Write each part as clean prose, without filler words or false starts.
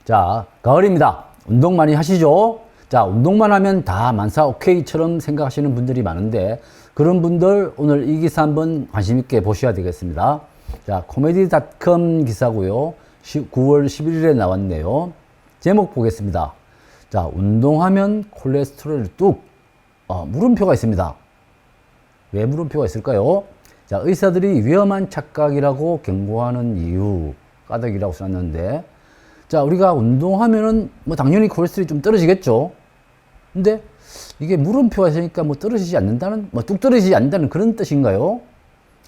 자, 가을입니다. 운동 많이 하시죠? 자, 운동만 하면 다 만사 오케이처럼 생각하시는 분들이 많은데, 그런 분들 오늘 이 기사 한번 관심 있게 보셔야 되겠습니다. 자, 코미디닷컴 기사고요. 9월 11일에 나왔네요. 제목 보겠습니다. 자, 운동하면 콜레스테롤 뚝. 물음표가 있습니다. 왜 물음표가 있을까요? 자, 의사들이 위험한 착각이라고 경고하는 이유, 까닭이라고 써놨는데, 자, 우리가 운동하면은 뭐 당연히 콜레스테롤이 좀 떨어지겠죠. 근데 이게 물음표가 있으니까 뭐 떨어지지 않는다는, 뭐 뚝 떨어지지 않는다는 그런 뜻인가요?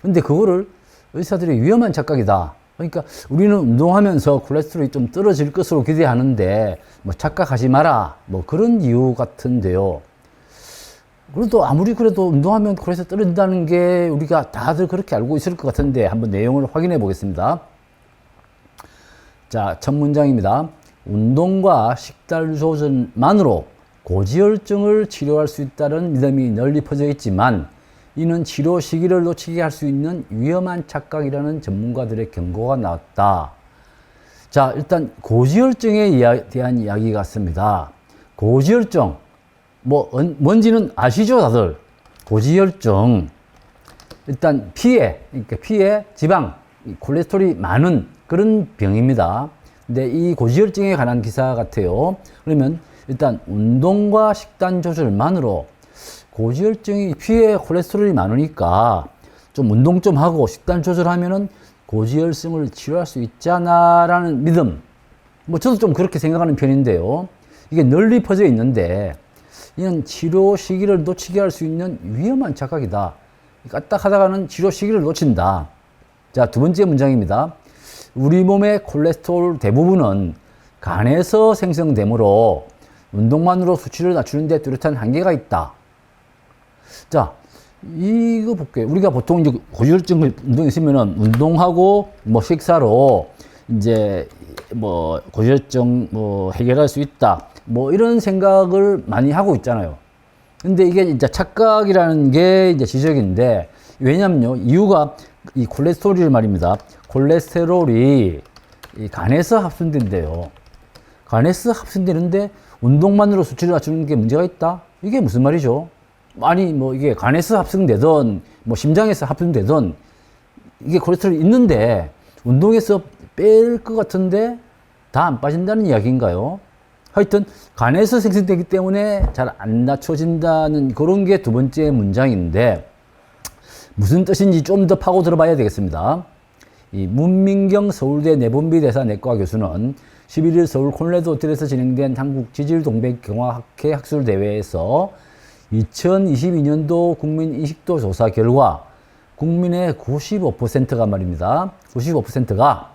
근데 그거를 의사들이 위험한 착각이다. 그러니까 우리는 운동하면서 콜레스테롤이 좀 떨어질 것으로 기대하는데 뭐 착각하지 마라. 뭐 그런 이유 같은데요. 그래도 아무리 그래도 운동하면 콜레스테롤 떨어진다는 게 우리가 다들 그렇게 알고 있을 것 같은데 한번 내용을 확인해 보겠습니다. 자, 첫 문장입니다. 운동과 식단 조절만으로 고지혈증을 치료할 수 있다는 믿음이 널리 퍼져 있지만 이는 치료 시기를 놓치게 할 수 있는 위험한 착각이라는 전문가들의 경고가 나왔다. 자, 일단 고지혈증에 대한 이야기 같습니다. 고지혈증, 뭔지는 아시죠, 다들? 고지혈증. 일단 그러니까 피에 지방, 콜레스테롤이 많은 그런 병입니다. 근데 이 고지혈증에 관한 기사 같아요. 그러면 일단 운동과 식단 조절만으로 고지혈증이 피에 콜레스테롤이 많으니까 좀 운동 좀 하고 식단 조절하면은 고지혈증을 치료할 수 있잖아라는 믿음. 저도 좀 그렇게 생각하는 편인데요. 이게 널리 퍼져 있는데 이는 치료 시기를 놓치게 할 수 있는 위험한 착각이다. 까딱하다가는 치료 시기를 놓친다. 자, 두 번째 문장입니다. 우리 몸의 콜레스테롤 대부분은 간에서 생성되므로 운동만으로 수치를 낮추는 데 뚜렷한 한계가 있다. 자, 이거 볼게요. 우리가 보통 이제 고지혈증 운동이 있으면은 운동하고 식사로 이제 고지혈증 해결할 수 있다. 이런 생각을 많이 하고 있잖아요. 근데 이게 이제 착각이라는 게 이제 지적인데, 왜냐면요. 이유가 이 콜레스테롤이 말입니다. 콜레스테롤이 이 간에서 합성된대요. 간에서 합성되는데 운동만으로 수치를 낮추는 게 문제가 있다? 이게 무슨 말이죠? 아니, 이게 간에서 합성되든, 심장에서 합성되든, 이게 콜레스테롤이 있는데, 운동에서 뺄 것 같은데, 다 안 빠진다는 이야기인가요? 하여튼, 간에서 생성되기 때문에 잘 안 낮춰진다는 그런 게 두 번째 문장인데, 무슨 뜻인지 좀 더 파고 들어봐야 되겠습니다. 이 문민경 서울대 내분비대사 내과 교수는 11일 서울 콘레드 호텔에서 진행된 한국 지질동맥경화학회 학술대회에서 2022년도 국민 인식도 조사 결과 국민의 95%가 말입니다. 95%가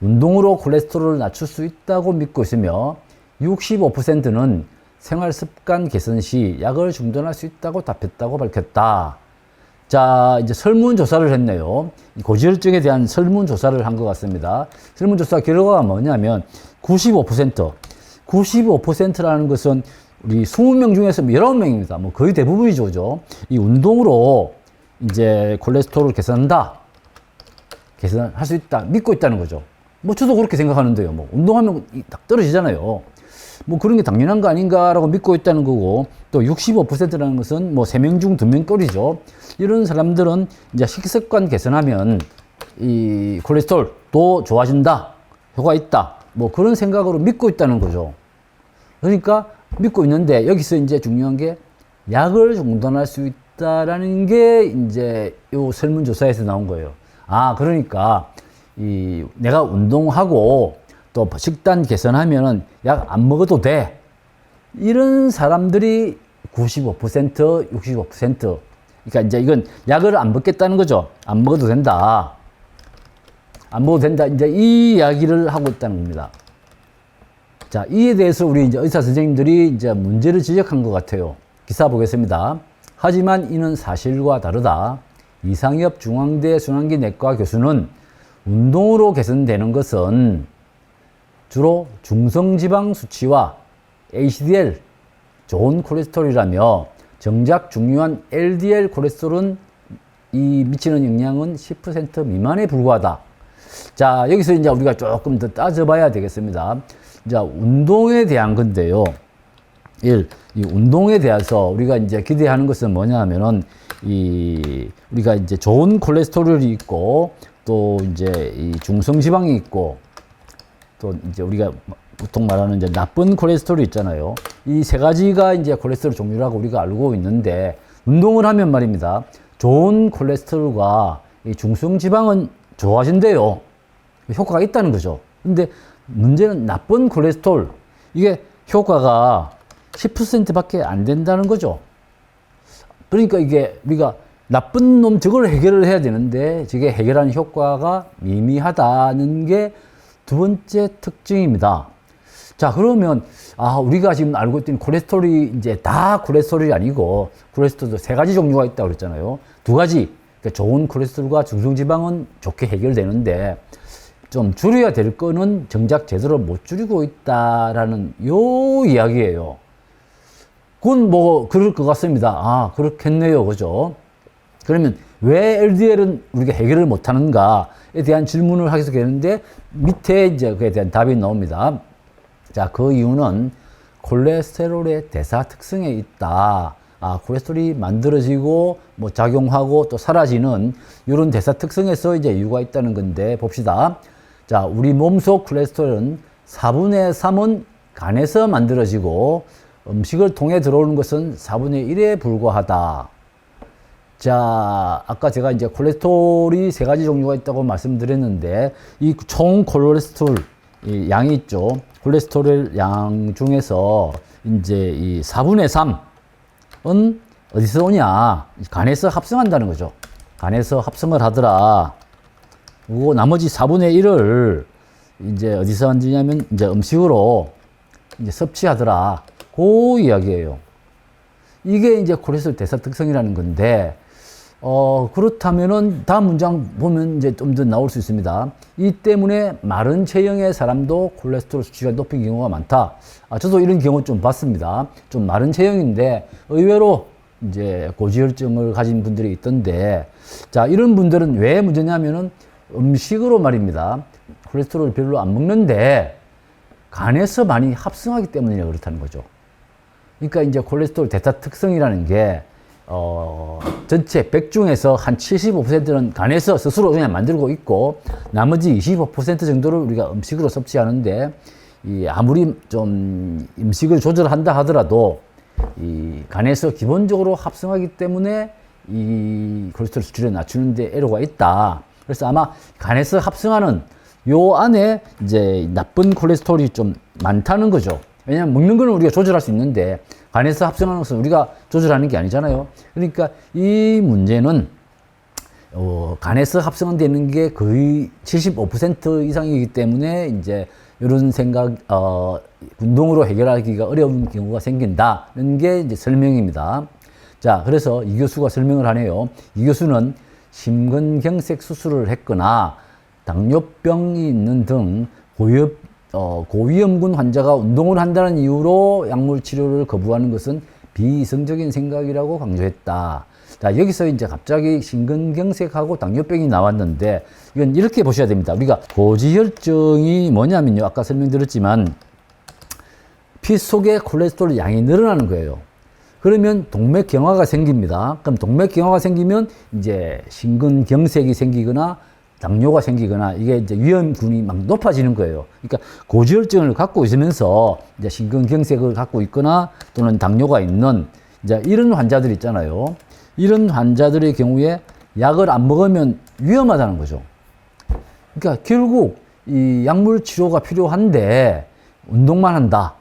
운동으로 콜레스테롤을 낮출 수 있다고 믿고 있으며 65%는 생활습관 개선 시 약을 중단할 수 있다고 답했다고 밝혔다. 자, 이제 설문조사를 했네요. 고지혈증에 대한 설문조사를 한 것 같습니다. 설문조사 결과가 뭐냐면 95%라는 것은 우리 20명 중에서 19명입니다. 거의 대부분이죠. 그죠? 이 운동으로 이제 콜레스테롤을 개선할 수 있다. 믿고 있다는 거죠. 저도 그렇게 생각하는데요. 운동하면 딱 떨어지잖아요. 그런 게 당연한 거 아닌가라고 믿고 있다는 거고, 또 65%라는 것은 3명 중 2명 꼴이죠. 이런 사람들은 이제 식습관 개선하면 이 콜레스테롤도 좋아진다. 효과 있다. 그런 생각으로 믿고 있다는 거죠. 그러니까 믿고 있는데 여기서 이제 중요한 게 약을 중단할 수 있다라는 게 이제 요 설문조사에서 나온 거예요. 그러니까 내가 운동하고 또 식단 개선하면은 약 안 먹어도 돼. 이런 사람들이 95%, 65%. 그러니까 이제 이건 약을 안 먹겠다는 거죠. 안 먹어도 된다. 안 먹어도 된다. 이제 이 이야기를 하고 있다는 겁니다. 자, 이에 대해서 우리 이제 의사 선생님들이 이제 문제를 지적한 것 같아요. 기사 보겠습니다. 하지만 이는 사실과 다르다. 이상엽 중앙대 순환기 내과 교수는 운동으로 개선되는 것은 주로 중성지방 수치와 HDL, 좋은 콜레스테롤이라며 정작 중요한 LDL 콜레스테롤은 이 미치는 영향은 10% 미만에 불과하다. 자, 여기서 이제 우리가 조금 더 따져봐야 되겠습니다. 자, 운동에 대한 건데요. 이 운동에 대해서 우리가 이제 기대하는 것은 뭐냐 하면은, 우리가 이제 좋은 콜레스테롤이 있고, 또 이제 이 중성지방이 있고, 또 이제 우리가 보통 말하는 이제 나쁜 콜레스테롤이 있잖아요. 이 세 가지가 이제 콜레스테롤 종류라고 우리가 알고 있는데, 운동을 하면 말입니다. 좋은 콜레스테롤과 이 중성지방은 좋아진대요. 효과가 있다는 거죠. 근데 문제는 나쁜 콜레스테롤, 이게 효과가 10%밖에 안 된다는 거죠. 그러니까 이게 우리가 나쁜 놈 저걸 해결을 해야 되는데 저게 해결하는 효과가 미미하다는 게 두 번째 특징입니다. 자, 그러면 우리가 지금 알고 있던 콜레스테롤이 이제 다 콜레스테롤이 아니고 콜레스테롤도 세 가지 종류가 있다고 그랬잖아요. 두 가지. 그러니까 좋은 콜레스테롤과 중성지방은 좋게 해결되는데 좀 줄여야 될 거는 정작 제대로 못 줄이고 있다라는 요 이야기예요. 그건 뭐 그럴 것 같습니다. 그렇겠네요. 그죠? 그러면 왜 LDL은 우리가 해결을 못 하는가에 대한 질문을 하게 되는데 밑에 이제 그에 대한 답이 나옵니다. 자, 그 이유는 콜레스테롤의 대사 특성에 있다. 콜레스테롤이 만들어지고 뭐 작용하고 또 사라지는 이런 대사 특성에서 이제 이유가 있다는 건데 봅시다. 자, 우리 몸속 콜레스테롤은 4분의 3은 간에서 만들어지고 음식을 통해 들어오는 것은 4분의 1에 불과하다. 자, 아까 제가 이제 콜레스테롤이 세 가지 종류가 있다고 말씀드렸는데 이 총 콜레스테롤 이 양이 있죠. 콜레스테롤 양 중에서 이제 이 4분의 3은 어디서 오냐? 간에서 합성한다는 거죠. 간에서 합성을 하더라. 그리고 나머지 4분의 1을 이제 어디서 만드냐면 이제 음식으로 이제 섭취하더라. 그 이야기예요. 이게 이제 콜레스테롤 대사 특성이라는 건데, 그렇다면은 다음 문장 보면 이제 좀 더 나올 수 있습니다. 이 때문에 마른 체형의 사람도 콜레스테롤 수치가 높은 경우가 많다. 저도 이런 경우 좀 봤습니다. 좀 마른 체형인데 의외로 이제 고지혈증을 가진 분들이 있던데, 자, 이런 분들은 왜 문제냐면은 음식으로 말입니다. 콜레스테롤을 별로 안 먹는데 간에서 많이 합성하기 때문에 그렇다는 거죠. 그러니까 이제 콜레스테롤 대사 특성이라는 게 전체 100 중에서 한 75%는 간에서 스스로 그냥 만들고 있고 나머지 25% 정도를 우리가 음식으로 섭취하는데 아무리 좀 음식을 조절한다 하더라도 이 간에서 기본적으로 합성하기 때문에 이 콜레스테롤 수치를 낮추는데 애로가 있다. 그래서 아마 간에서 합성하는 요 안에 이제 나쁜 콜레스테롤이 좀 많다는 거죠. 왜냐하면 먹는 거는 우리가 조절할 수 있는데 간에서 합성하는 것은 우리가 조절하는 게 아니잖아요. 그러니까 이 문제는 간에서 합성되는 게 거의 75% 이상이기 때문에 이제 이런 생각, 운동으로 해결하기가 어려운 경우가 생긴다는 게 이제 설명입니다. 자, 그래서 이 교수가 설명을 하네요. 이 교수는 심근경색 수술을 했거나 당뇨병이 있는 등 고위험군 환자가 운동을 한다는 이유로 약물 치료를 거부하는 것은 비이성적인 생각이라고 강조했다. 자, 여기서 이제 갑자기 심근경색하고 당뇨병이 나왔는데 이건 이렇게 보셔야 됩니다. 우리가 고지혈증이 뭐냐면요. 아까 설명드렸지만 피 속에 콜레스테롤 양이 늘어나는 거예요. 그러면 동맥경화가 생깁니다. 그럼 동맥경화가 생기면 이제 심근경색이 생기거나 당뇨가 생기거나 이게 이제 위험군이 막 높아지는 거예요. 그러니까 고지혈증을 갖고 있으면서 이제 심근경색을 갖고 있거나 또는 당뇨가 있는 이제 이런 환자들 있잖아요. 이런 환자들의 경우에 약을 안 먹으면 위험하다는 거죠. 그러니까 결국 이 약물 치료가 필요한데 운동만 한다.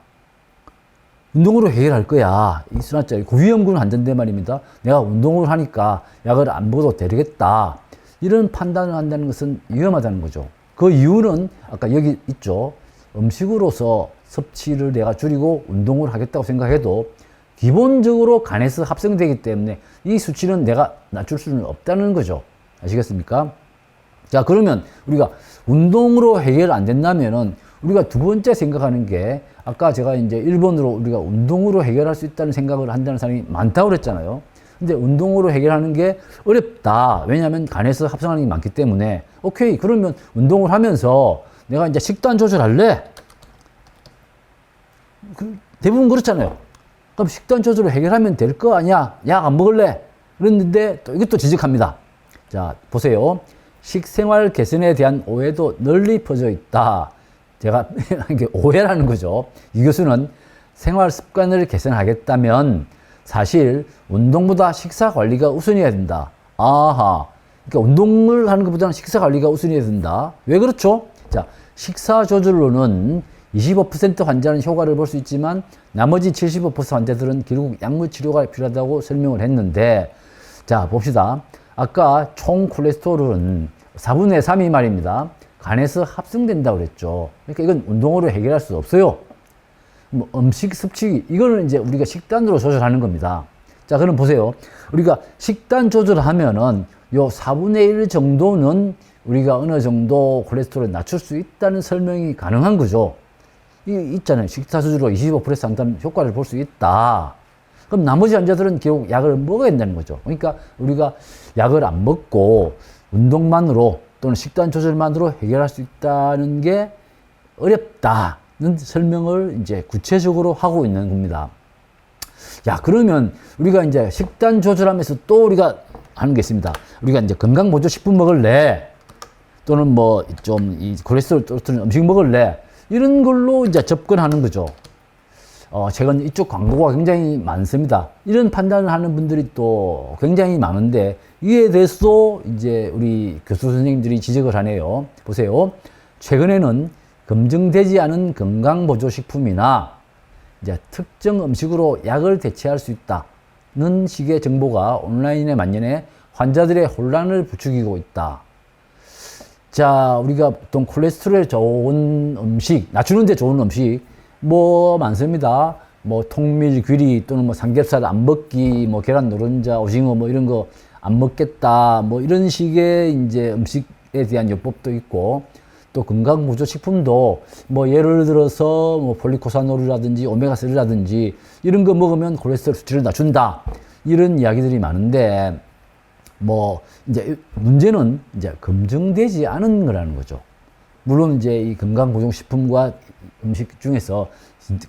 운동으로 해결할 거야. 이 순환자리 고위험군 환자인데 말입니다. 내가 운동을 하니까 약을 안 먹어도 되겠다. 이런 판단을 한다는 것은 위험하다는 거죠. 그 이유는 아까 여기 있죠. 음식으로서 섭취를 내가 줄이고 운동을 하겠다고 생각해도 기본적으로 간에서 합성되기 때문에 이 수치는 내가 낮출 수는 없다는 거죠. 아시겠습니까? 자, 그러면 우리가 운동으로 해결 안 된다면은 우리가 두 번째 생각하는 게 아까 제가 이제 1번으로 우리가 운동으로 해결할 수 있다는 생각을 한다는 사람이 많다고 그랬잖아요. 근데 운동으로 해결하는 게 어렵다. 왜냐하면 간에서 합성하는 게 많기 때문에 오케이. 그러면 운동을 하면서 내가 이제 식단 조절할래? 대부분 그렇잖아요. 그럼 식단 조절을 해결하면 될 거 아니야? 약 안 먹을래? 그랬는데 또 이것도 지적합니다. 자, 보세요. 식생활 개선에 대한 오해도 널리 퍼져 있다. 제가 이게 오해라는 거죠. 이 교수는 생활 습관을 개선하겠다면 사실 운동보다 식사 관리가 우선이어야 된다. 아하. 그러니까 운동을 하는 것보다는 식사 관리가 우선이어야 된다. 왜 그렇죠? 자, 식사 조절로는 25% 환자는 효과를 볼 수 있지만 나머지 75% 환자들은 결국 약물 치료가 필요하다고 설명을 했는데, 자, 봅시다. 아까 총 콜레스테롤은 4분의 3이 말입니다. 간에서 합성된다고 그랬죠. 그러니까 이건 운동으로 해결할 수 없어요. 뭐 음식 섭취, 이거는 이제 우리가 식단으로 조절하는 겁니다. 자, 그럼 보세요. 우리가 식단 조절하면은 요 4분의 1 정도는 우리가 어느 정도 콜레스테롤을 낮출 수 있다는 설명이 가능한 거죠. 이 있잖아요. 식사 조절로 25% 상당 효과를 볼 수 있다. 그럼 나머지 환자들은 결국 약을 먹어야 된다는 거죠. 그러니까 우리가 약을 안 먹고 운동만으로 또는 식단 조절만으로 해결할 수 있다는 게 어렵다는 설명을 이제 구체적으로 하고 있는 겁니다. 야, 그러면 우리가 이제 식단 조절하면서 또 우리가 하는 게 있습니다. 우리가 이제 건강보조식품 먹을래? 또는 뭐 좀 이 콜레스테롤 떨어뜨리는 음식 먹을래? 이런 걸로 이제 접근하는 거죠. 최근 이쪽 광고가 굉장히 많습니다. 이런 판단을 하는 분들이 또 굉장히 많은데, 이에 대해서도 이제 우리 교수 선생님들이 지적을 하네요. 보세요. 최근에는 검증되지 않은 건강보조식품이나 이제 특정 음식으로 약을 대체할 수 있다는 식의 정보가 온라인에 만연해 환자들의 혼란을 부추기고 있다. 자, 우리가 보통 콜레스테롤에 좋은 음식, 낮추는 데 좋은 음식, 뭐 많습니다. 뭐 통밀, 귀리 또는 뭐 삼겹살 안 먹기, 뭐 계란 노른자, 오징어 뭐 이런 거 안 먹겠다. 뭐 이런 식의 이제 음식에 대한 요법도 있고, 또 건강보조식품도 뭐 예를 들어서 뭐 폴리코사놀이라든지 오메가3라든지 이런 거 먹으면 콜레스테롤 수치를 낮춘다. 이런 이야기들이 많은데, 뭐 이제 문제는 이제 검증되지 않은 거라는 거죠. 물론 이제 이 건강보조식품과 음식 중에서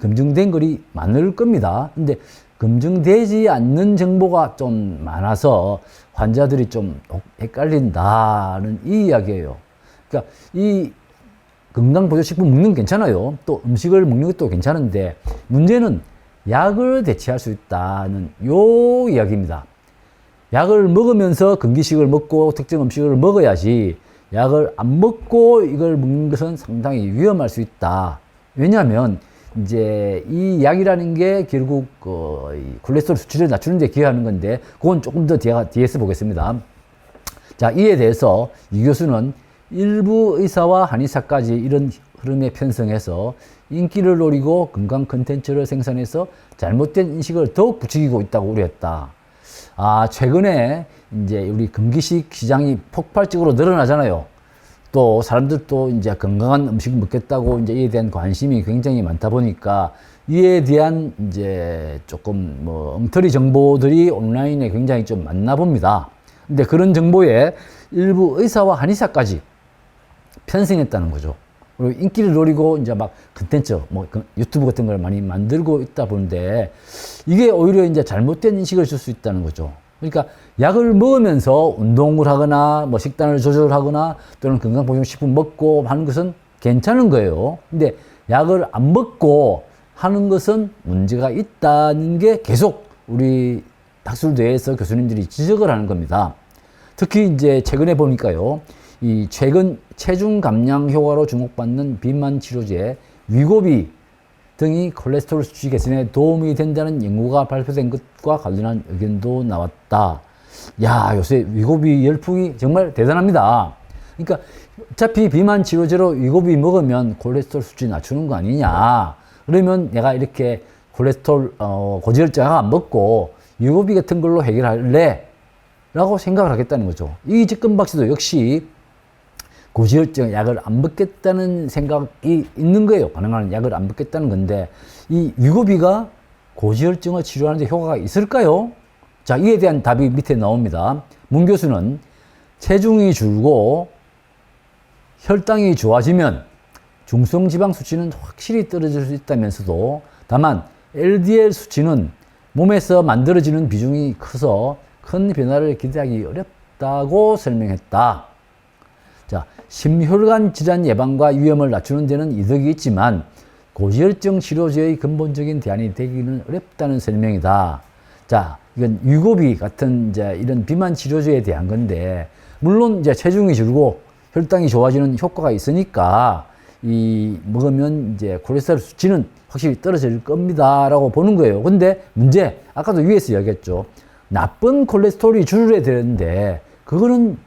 검증된 것이 많을 겁니다. 근데 검증되지 않는 정보가 좀 많아서 환자들이 좀 헷갈린다는 이 이야기예요. 그러니까 이 건강보조식품 먹는 건 괜찮아요. 또 음식을 먹는 것도 괜찮은데, 문제는 약을 대체할 수 있다는 요 이야기입니다. 약을 먹으면서 건기식을 먹고 특정 음식을 먹어야지, 약을 안 먹고 이걸 먹는 것은 상당히 위험할 수 있다. 왜냐하면 이제 이 약이라는 게 결국 이 콜레스테롤 수치를 낮추는 데 기여하는 건데, 그건 조금 더 뒤에서 보겠습니다. 자, 이에 대해서 이 교수는 일부 의사와 한의사까지 이런 흐름에 편성해서 인기를 노리고 건강 콘텐츠를 생산해서 잘못된 인식을 더욱 부추기고 있다고 우려했다. 아, 최근에 이제 우리 금기식 시장이 폭발적으로 늘어나잖아요. 또 사람들도 이제 건강한 음식을 먹겠다고 이제 이에 대한 관심이 굉장히 많다 보니까 이에 대한 이제 조금 뭐 엉터리 정보들이 온라인에 굉장히 좀 많나 봅니다. 근데 그런 정보에 일부 의사와 한의사까지 편승했다는 거죠. 그리고 인기를 노리고 이제 막 컨텐츠, 뭐 유튜브 같은 걸 많이 만들고 있다 보는데, 이게 오히려 이제 잘못된 인식을 줄 수 있다는 거죠. 그러니까 약을 먹으면서 운동을 하거나 뭐 식단을 조절하거나 또는 건강보조식품 먹고 하는 것은 괜찮은 거예요. 근데 약을 안 먹고 하는 것은 문제가 있다는 게 계속 우리 학술대에서 교수님들이 지적을 하는 겁니다. 특히 이제 최근에 보니까요, 이 최근 체중 감량 효과로 주목받는 비만 치료제 위고비 등이 콜레스테롤 수치 개선에 도움이 된다는 연구가 발표된 것과 관련한 의견도 나왔다. 야, 요새 위고비 열풍이 정말 대단합니다. 그러니까 어차피 비만 치료제로 위고비 먹으면 콜레스테롤 수치 낮추는 거 아니냐. 그러면 내가 이렇게 콜레스테롤 고지혈증 안 먹고 위고비 같은 걸로 해결할래? 라고 생각을 하겠다는 거죠. 이 접근박 씨도 역시 고지혈증 약을 안 먹겠다는 생각이 있는 거예요. 가능한 약을 안 먹겠다는 건데, 이 위고비가 고지혈증을 치료하는 데 효과가 있을까요? 자, 이에 대한 답이 밑에 나옵니다. 문 교수는 체중이 줄고 혈당이 좋아지면 중성지방 수치는 확실히 떨어질 수 있다면서도 다만 LDL 수치는 몸에서 만들어지는 비중이 커서 큰 변화를 기대하기 어렵다고 설명했다. 자, 심혈관 질환 예방과 위험을 낮추는 데는 이득이 있지만 고지혈증 치료제의 근본적인 대안이 되기는 어렵다는 설명이다. 자, 이건 유고비 같은 이제 이런 비만 치료제에 대한 건데, 물론 이제 체중이 줄고 혈당이 좋아지는 효과가 있으니까 이 먹으면 이제 콜레스테롤 수치는 확실히 떨어질 겁니다라고 보는 거예요. 근데 문제, 아까도 위에서 이야기했죠. 나쁜 콜레스테롤이 줄어야 되는데 그거는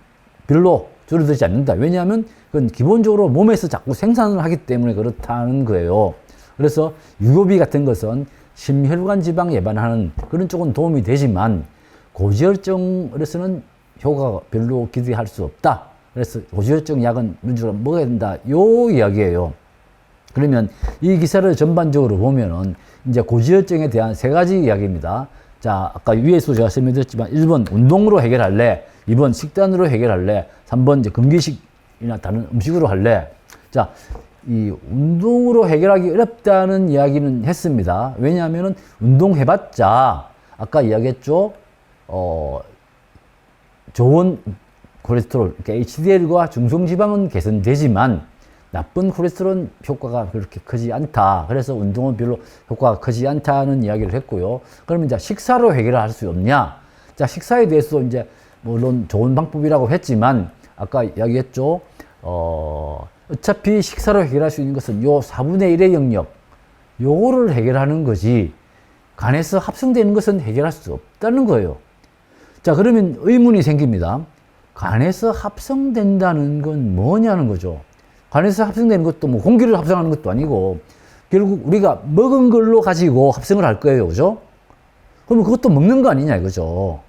별로 줄어들지 않는다. 왜냐하면 그건 기본적으로 몸에서 자꾸 생산을 하기 때문에 그렇다는 거예요. 그래서 유효비 같은 것은 심혈관 지방 예방하는 그런 쪽은 도움이 되지만 고지혈증으로서는 효과가 별로 기대할 수 없다. 그래서 고지혈증 약은 민주적으로 먹어야 된다. 요 이야기예요. 그러면 이 기사를 전반적으로 보면은 이제 고지혈증에 대한 세 가지 이야기입니다. 자, 아까 위에서 제가 설명드렸지만 1번 운동으로 해결할래, 2번 식단으로 해결할래, 3번 이제 금기식이나 다른 음식으로 할래. 자, 이 운동으로 해결하기 어렵다는 이야기는 했습니다. 왜냐하면은 운동해봤자 아까 이야기했죠. 좋은 콜레스테롤, 그러니까 HDL과 중성지방은 개선되지만 나쁜 콜레스테롤 효과가 그렇게 크지 않다. 그래서 운동은 별로 효과가 크지 않다는 이야기를 했고요. 그러면 이제 식사로 해결을 할 수 없냐? 자, 식사에 대해서도 이제 물론 좋은 방법이라고 했지만 아까 이야기했죠. 어차피 식사로 해결할 수 있는 것은 요 4분의 1의 영역, 요거를 해결하는 거지 간에서 합성되는 것은 해결할 수 없다는 거예요. 자, 그러면 의문이 생깁니다. 간에서 합성된다는 건 뭐냐는 거죠. 간에서 합성되는 것도 뭐 공기를 합성하는 것도 아니고 결국 우리가 먹은 걸로 가지고 합성을 할 거예요. 그죠? 그러면 그것도 먹는 거 아니냐 이거죠.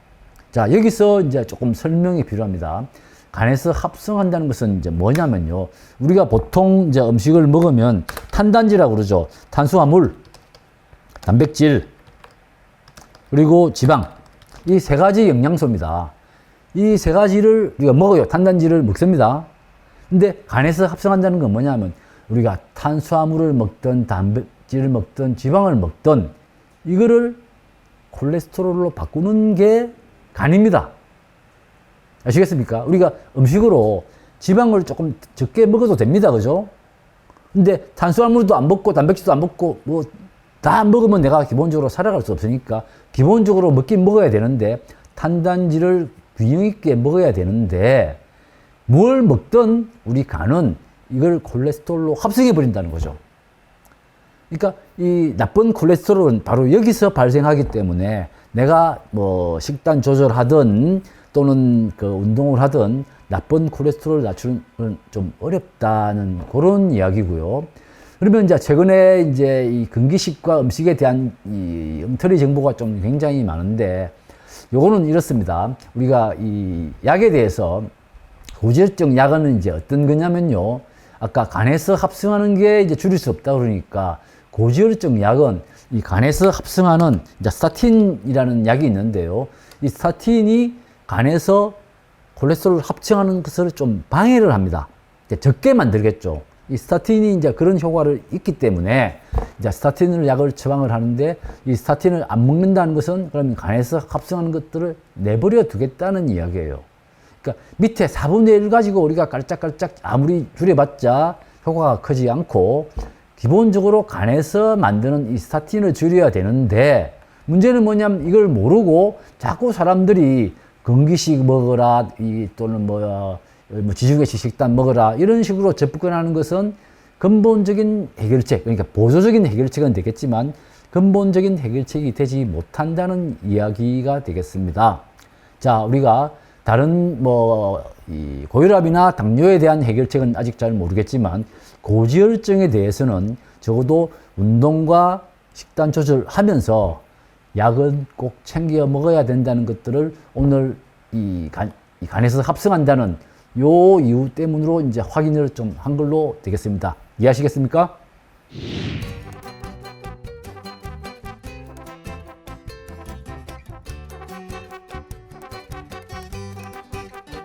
자, 여기서 이제 조금 설명이 필요합니다. 간에서 합성한다는 것은 이제 뭐냐면요. 우리가 보통 이제 음식을 먹으면 탄단지라고 그러죠. 탄수화물, 단백질, 그리고 지방. 이 세 가지 영양소입니다. 이 세 가지를 우리가 먹어요. 탄단지를 먹습니다. 근데 간에서 합성한다는 건 뭐냐면 우리가 탄수화물을 먹든 단백질을 먹든 지방을 먹든 이거를 콜레스테롤로 바꾸는 게 간입니다. 아시겠습니까? 우리가 음식으로 지방을 조금 적게 먹어도 됩니다. 그죠? 근데 탄수화물도 안 먹고 단백질도 안 먹고 뭐 다 먹으면 내가 기본적으로 살아갈 수 없으니까 기본적으로 먹긴 먹어야 되는데 탄단지를 균형 있게 먹어야 되는데 뭘 먹든 우리 간은 이걸 콜레스테롤로 합성해 버린다는 거죠. 그러니까 이 나쁜 콜레스테롤은 바로 여기서 발생하기 때문에 내가 뭐 식단 조절하든 또는 그 운동을 하든 나쁜 콜레스테롤을 낮추는 건 좀 어렵다는 그런 이야기고요. 그러면 이제 최근에 이제 이 금기식과 음식에 대한 이 엉터리 정보가 좀 굉장히 많은데 요거는 이렇습니다. 우리가 이 약에 대해서 고지혈증 약은 이제 어떤 거냐면요. 아까 간에서 합성하는 게 이제 줄일 수 없다 그러니까 고지혈증 약은 이 간에서 합성하는 이제 스타틴이라는 약이 있는데요. 이 스타틴이 간에서 콜레스테롤 합성하는 것을 좀 방해를 합니다. 적게 만들겠죠. 이 스타틴이 이제 그런 효과를 있기 때문에 이제 스타틴을 약을 처방을 하는데 이 스타틴을 안 먹는다는 것은 그러면 간에서 합성하는 것들을 내버려 두겠다는 이야기예요. 그러니까 밑에 4분의 1 가지고 우리가 깔짝깔짝 아무리 줄여봤자 효과가 크지 않고 기본적으로 간에서 만드는 이 스타틴을 줄여야 되는데 문제는 뭐냐면 이걸 모르고 자꾸 사람들이 건기식 먹어라 또는 지중해식 식단 먹어라 이런 식으로 접근하는 것은 근본적인 해결책, 그러니까 보조적인 해결책은 되겠지만 근본적인 해결책이 되지 못한다는 이야기가 되겠습니다. 자, 우리가 다른 이 고혈압이나 당뇨에 대한 해결책은 아직 잘 모르겠지만 고지혈증에 대해서는 적어도 운동과 식단 조절하면서 약은 꼭 챙겨 먹어야 된다는 것들을 오늘 간에서 합성한다는 요 이유 때문으로 이제 확인을 좀 한 걸로 되겠습니다. 이해하시겠습니까?